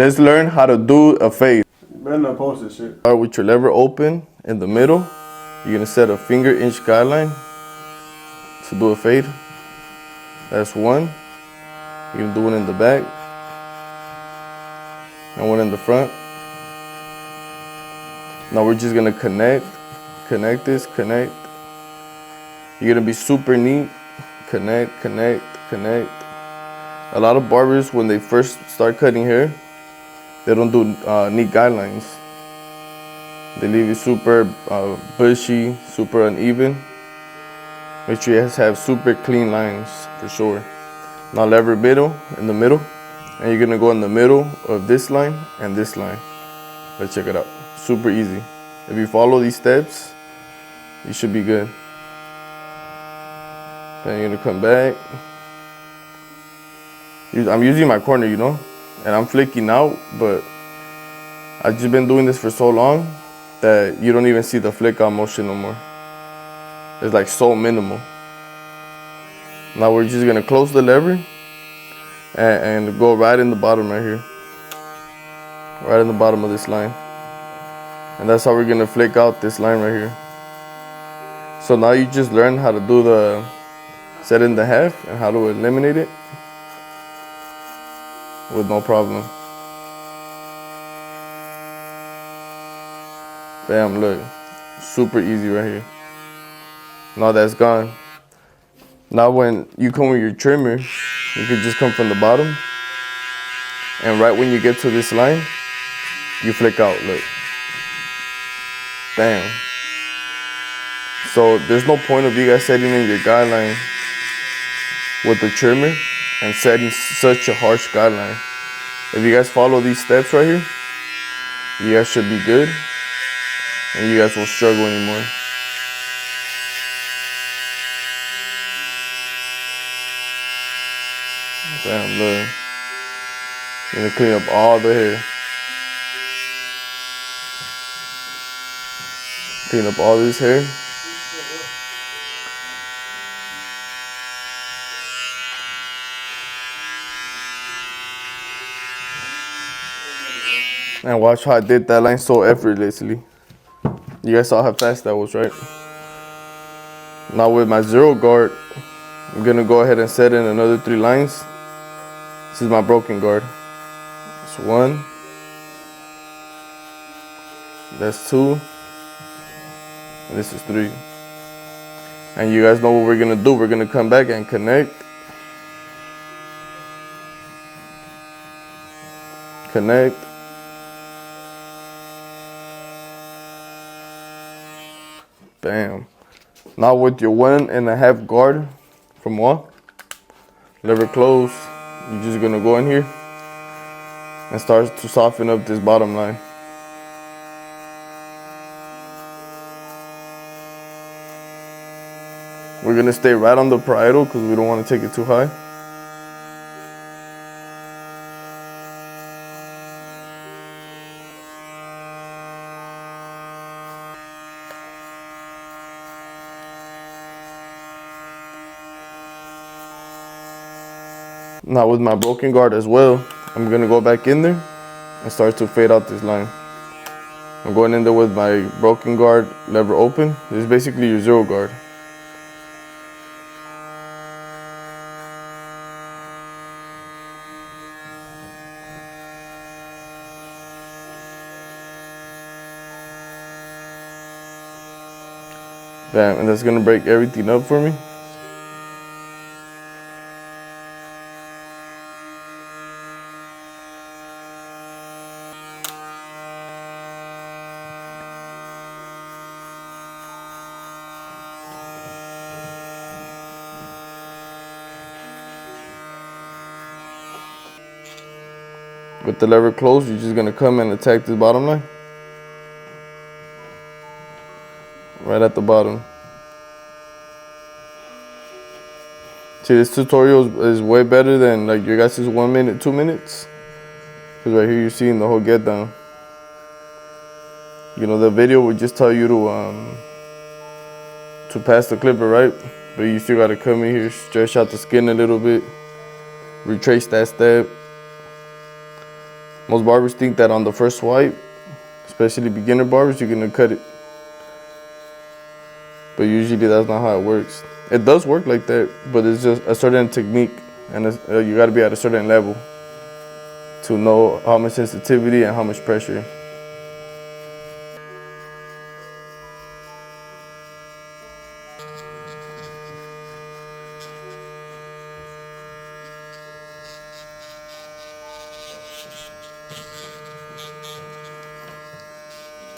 Let's learn how to do a fade. You better not post this shit. Start with your lever open in the middle. You're gonna set a finger-inch guideline to do a fade. That's one. You're gonna do one in the back and one in the front. Now we're just gonna connect this, connect. You're gonna be super neat. Connect, connect, connect. A lot of barbers, when they first start cutting hair, they don't do neat guidelines. They leave it super bushy, super uneven. Make sure you have super clean lines for sure. Now lever middle, in the middle, and you're gonna go in the middle of this line and this line. Let's check it out. Super easy. If you follow these steps, you should be good. Then you're gonna come back. I'm using my corner, you know, and I'm flicking out, but I've just been doing this for so long that you don't even see the flick out motion no more. It's like so minimal. Now we're just gonna close the lever and go right in the bottom right here. Right in the bottom of this line. And that's how we're gonna flick out this line right here. So now you just learn how to do the set in the half and how to eliminate it with no problem. Bam, look, super easy right here. Now that's gone. Now when you come with your trimmer, you can just come from the bottom, and right when you get to this line, you flick out, look. Bam. So there's no point of you guys setting in your guideline with the trimmer and setting such a harsh guideline. If you guys follow these steps right here, you guys should be good and you guys won't struggle anymore. Bam, look. You're gonna clean up all the hair. Clean up all this hair. And watch how I did that line so effortlessly. You guys saw how fast that was, right? Now with my zero guard, I'm gonna go ahead and set in another 3 lines. This is my broken guard. That's 1. That's 2. And this is 3. And you guys know what we're gonna do. We're gonna come back and connect. Connect. Bam. Now with your 1.5 guard from wall, lever close, you're just gonna go in here and start to soften up this bottom line. We're gonna stay right on the parietal because we don't want to take it too high. Now with my broken guard as well, I'm gonna go back in there and start to fade out this line. I'm going in there with my broken guard, lever open. This is basically your zero guard. Bam, and that's gonna break everything up for me. With the lever closed, you're just gonna come and attack this bottom line. Right at the bottom. See, this tutorial is way better than like your guys' 1 minute, 2 minutes. Because right here you're seeing the whole get down. You know, the video would just tell you to pass the clipper, right? But you still gotta come in here, stretch out the skin a little bit, retrace that step, Most barbers think that on the first swipe, especially beginner barbers, you're gonna cut it. But usually that's not how it works. It does work like that, but it's just a certain technique, and you gotta be at a certain level to know how much sensitivity and how much pressure.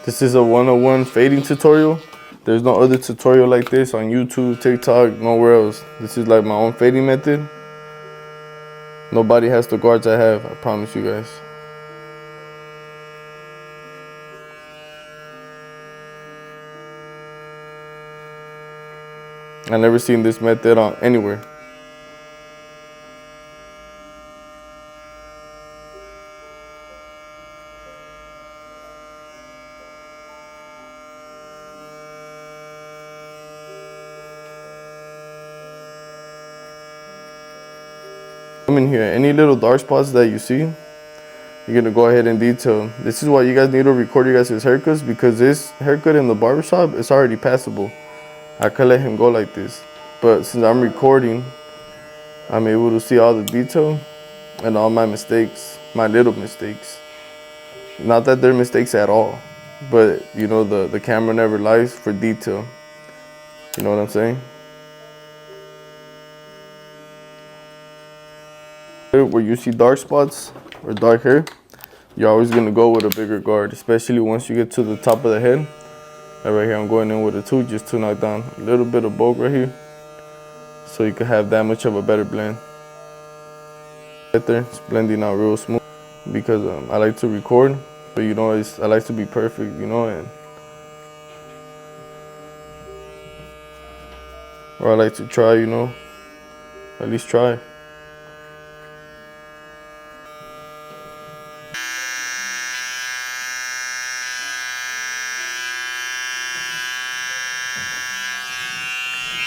This is a 101 fading tutorial. There's no other tutorial like this on YouTube, TikTok, nowhere else. This is like my own fading method. Nobody has the guards I have, I promise you guys. I never seen this method on anywhere. Come in here, any little dark spots that you see, you're gonna go ahead and detail. This is why you guys need to record your guys' haircuts, because this haircut in the barbershop is already passable. I could let him go like this, but since I'm recording, I'm able to see all the detail and all my mistakes, my little mistakes. Not that they're mistakes at all, but you know, the camera never lies for detail. You know what I'm saying? Where you see dark spots or dark hair, you're always gonna go with a bigger guard, especially once you get to the top of the head. Like right here, I'm going in with a 2 just to knock down a little bit of bulk right here, so you can have that much of a better blend. Right there, it's blending out real smooth, because I like to record, but you know, I like to be perfect, you know, or I like to try, you know, at least try.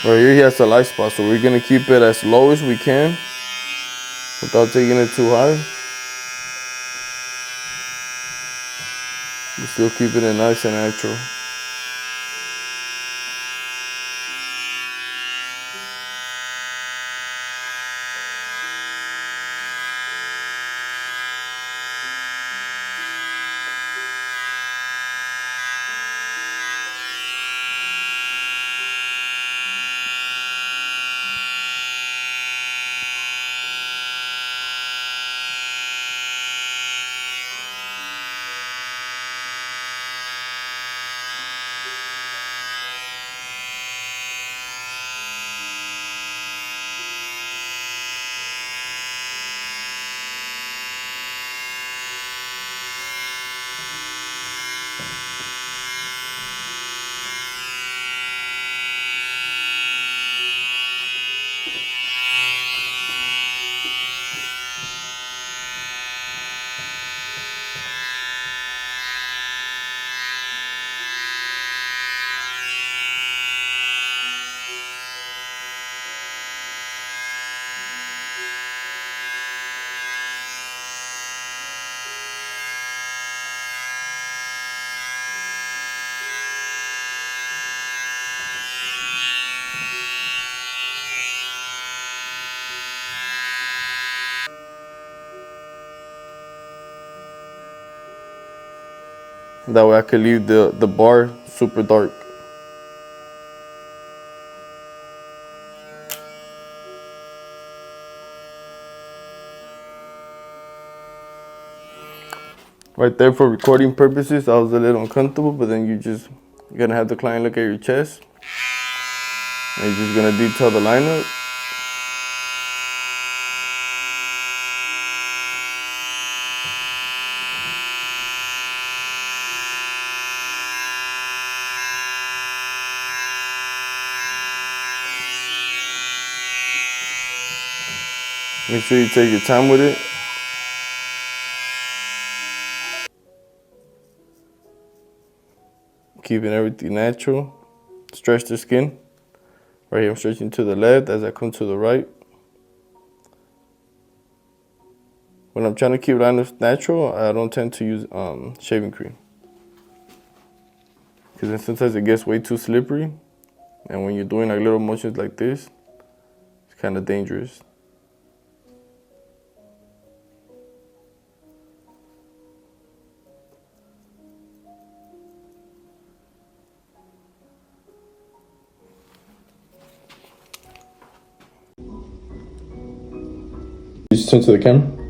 Right here he has a light spot, so we're gonna keep it as low as we can without taking it too high. We still keep it nice and natural. That way I could leave the bar super dark. Right there, for recording purposes, I was a little uncomfortable, but then you're gonna have the client look at your chest, and you're just gonna detail the lineup. Make sure you take your time with it. Keeping everything natural. Stretch the skin. Right here, I'm stretching to the left as I come to the right. When I'm trying to keep it natural, I don't tend to use shaving cream. Because then sometimes it gets way too slippery. And when you're doing like little motions like this, it's kind of dangerous. You just turn to the camera.